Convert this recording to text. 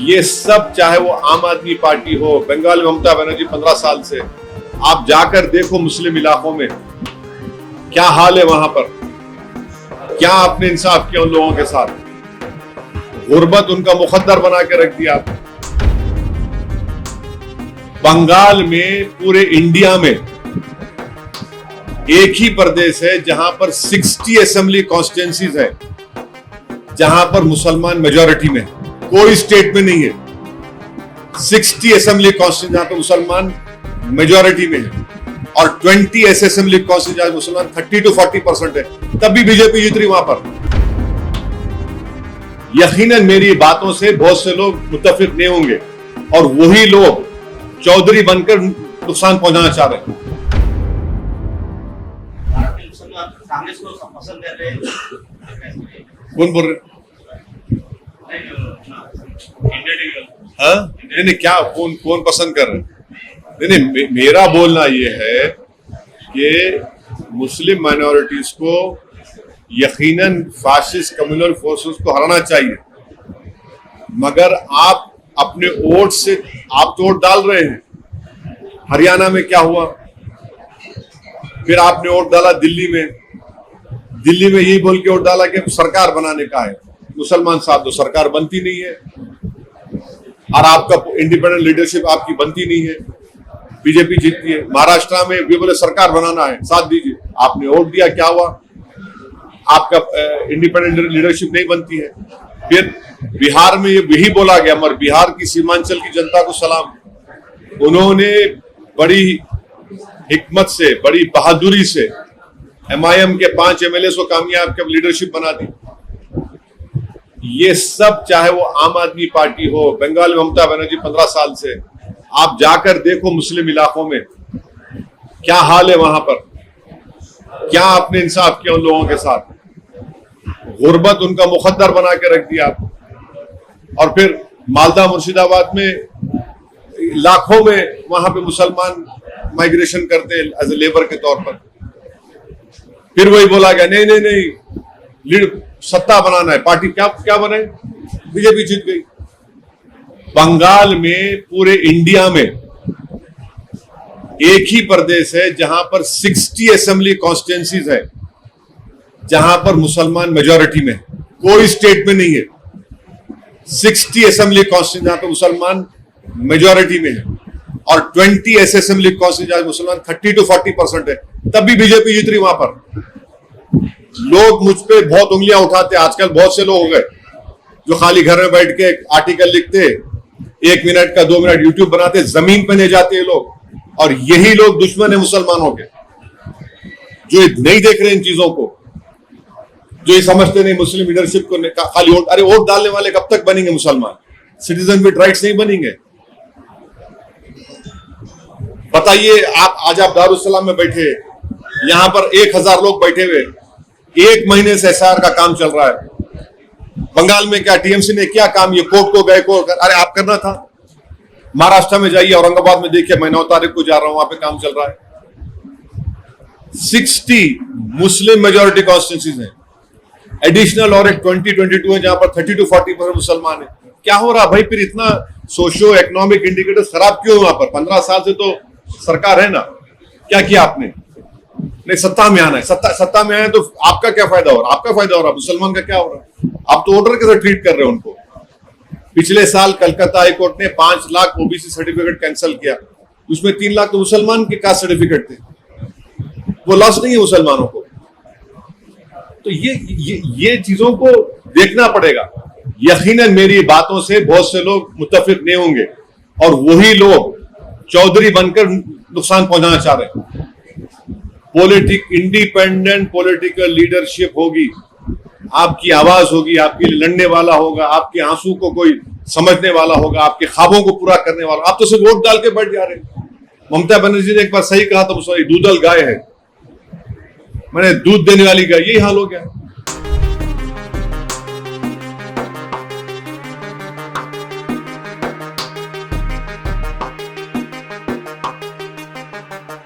ये सब, चाहे वो आम आदमी पार्टी हो, बंगाल में ममता बनर्जी 15 साल से, आप जाकर देखो मुस्लिम इलाकों में क्या हाल है वहां पर, क्या आपने इंसाफ किया उन लोगों के साथ। गुर्बत उनका मुकद्दर बना के रख दिया आपने। बंगाल में, पूरे इंडिया में एक ही प्रदेश है जहां पर 60 असेंबली कॉन्स्टिट्यूंसीज है, जहां पर मुसलमान मेजॉरिटी में, कोई स्टेट में नहीं है। 60 असेंबली कॉन्स्टिट्यूंसी जहां पर मुसलमान मेजॉरिटी में है, और 20 ऐसे असेंबली कॉन्स्टिट्यूंसी जहां मुसलमान 30 to 40% है, तब भी बीजेपी जीत रही वहां पर। यकीनन मेरी बातों से बहुत से लोग मुत्तफिक नहीं होंगे, और वही लोग चौधरी बनकर नुकसान पहुंचाना चाह रहे हैं। कांग्रेस को पसंद कर रहे हैं, कौन बोल रहे? हाँ, नहीं, क्या कौन पसंद कर रहे हैं? नहीं, मेरा बोलना यह है कि मुस्लिम माइनॉरिटीज को यकीनन फाशिस्ट कम्युनल फोर्सेस को हराना चाहिए, मगर आप अपने वोट से, आप तो वोट डाल रहे हैं। हरियाणा में क्या हुआ? फिर आपने वोट डाला दिल्ली में यही बोल के वोट डाला कि सरकार बनाने का है। मुसलमान साहब तो सरकार बनती नहीं है, और आपका इंडिपेंडेंट लीडरशिप आपकी बनती नहीं है, बीजेपी जीतती है। महाराष्ट्र में भी बोले सरकार बनाना है, साथ दीजिए, आपने वोट दिया, क्या हुआ? आपका इंडिपेंडेंट लीडरशिप नहीं बनती है। फिर बिहार में यही बोला गया, मगर बिहार की सीमांचल की जनता को सलाम, उन्होंने बड़ी हिकमत से, बड़ी बहादुरी से MIM के 5 MLA को कामयाब कर लीडरशिप बना दी। ये सब, चाहे वो आम आदमी पार्टी हो, बंगाल में ममता बनर्जी 15 साल से, आप जाकर देखो मुस्लिम इलाकों में क्या हाल है वहां पर, क्या आपने इंसाफ किया उन लोगों के साथ। गुर्बत उनका मुकद्दर बना के रख दिया आप। और फिर मालदा मुर्शिदाबाद में लाखों में वहां पे मुसलमान माइग्रेशन करते हैं एज ए लेबर के तौर पर। फिर वही बोला गया, नहीं, सत्ता बनाना है, पार्टी क्या बनाए, बीजेपी जीत गई। बंगाल में, पूरे इंडिया में एक ही प्रदेश है जहां पर 60 असेंबली कॉन्स्टिट्यूंसीज है, जहां पर मुसलमान मेजॉरिटी में, कोई स्टेट में नहीं है। 60 असेंबली कॉन्स्टिट्यूंसी जहां पर मुसलमान मेजॉरिटी में है, और 20 ऐसे असेंबली कॉन्स्टिट्यूंसी जहां मुसलमान 30 to 40% है, तब भी बीजेपी जीत रही वहां पर। लोग मुझ पे बहुत उंगलियां उठाते, आजकल बहुत से लोग हो गए जो खाली घर में बैठ के आर्टिकल लिखते, 1 मिनट का 2 मिनट यूट्यूब बनाते, जमीन पे ले जाते हैं लोग। और यही लोग दुश्मन है मुसलमानों के, जो नहीं देख रहे इन चीजों को, जो ये समझते नहीं मुस्लिम लीडरशिप को खाली वोट। अरे वोट डालने वाले कब तक बनेंगे मुसलमान? सिटीजन विद राइट्स नहीं बनेंगे। बताइए, आज आप दारुस्सलाम में बैठे, यहां पर 1000 लोग बैठे हुए, 1 महीने से SIR का काम चल रहा है। बंगाल में क्या TMC ने क्या काम, ये कोर्ट को गए, अरे आप करना था। महाराष्ट्र में जाइए, औरंगाबाद में देखिए, मैं 9 तारीख को जा रहा हूं, वहां पे काम चल रहा है। 60 मुस्लिम मेजॉरिटी कॉन्स्टिट्यूंसीज हैं, एडिशनल और एक 2022 है जहां पर 30 to 40% मुसलमान है। क्या हो रहा भाई? फिर इतना सोशियो इकोनॉमिक इंडिकेटर खराब क्यों है वहां पर? 15 साल से तो सरकार है ना, क्या किया आपने? नहीं, सत्ता में आना है, सत्ता में आए तो आपका क्या फायदा हो रहा? आपका फायदा हो रहा, मुसलमान का क्या हो रहा? आप तो वोटर कैसे ट्रीट कर रहे हो उनको? पिछले साल कलकत्ता हाई कोर्ट ने 5 लाख OBC सर्टिफिकेट कैंसिल किया, उसमें 3 लाख तो मुसलमान के कास्ट सर्टिफिकेट थे। वो लॉस नहीं है मुसलमानों को। तो ये चीजों को देखना पड़ेगा। यकीनन मेरी बातों से बहुत से लोग मुत्तफिक नहीं होंगे, और वही लोग चौधरी बनकर नुकसान पहुंचाना चाह रहे हैं। इंडिपेंडेंट पॉलिटिकल लीडरशिप होगी, आपकी आवाज होगी, आपके लिए लड़ने वाला होगा, आपके आंसू को कोई समझने वाला होगा, आपके ख्वाबों को पूरा करने वाला। आप तो सिर्फ वोट डाल के बैठ जा रहे हैं। ममता बनर्जी ने एक बार सही कहा था, दूधल गाय है, मैंने दूध देने वाली गाय, यही हाल हो गया।